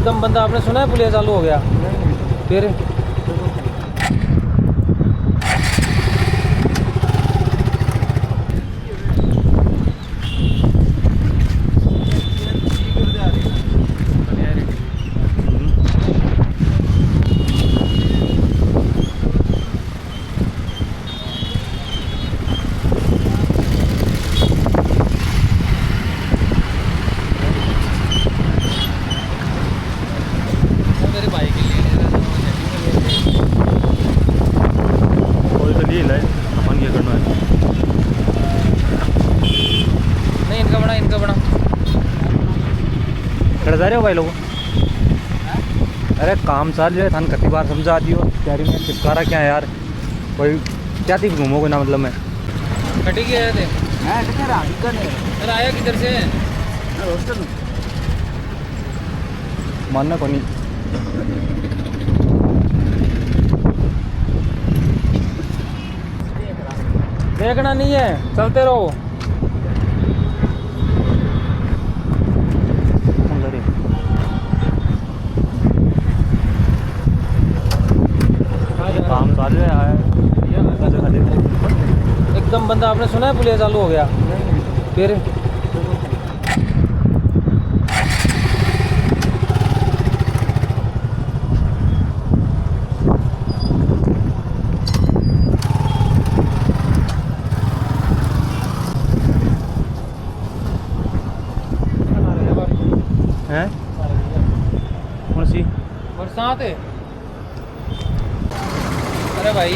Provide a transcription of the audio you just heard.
एकदम बंदा, आपने सुना है पुलिया चालू हो गया फिर? मेरे भाई के लिए कोई तो डील है, अपन क्या करना है? नहीं, इनका बना कर जा रहे हो भाई लोग? अरे काम चाल रहा है, थान कितनी बार समझा दियो तैयारी में चिपकारा क्या है यार? कोई क्या थी घूमो कोई ना, मतलब मैं कटी गया थे। हाँ किधर आ इधर नहीं अरे आया किधर से? हॉस्टल मानना को नहीं। देखना नहीं है, चलते रहो। काम चाल रहा है, एकदम बंदा, आपने सुना है पुलिया चालू हो गया फिर? हैं कौन सी? बरसात है। अरे भाई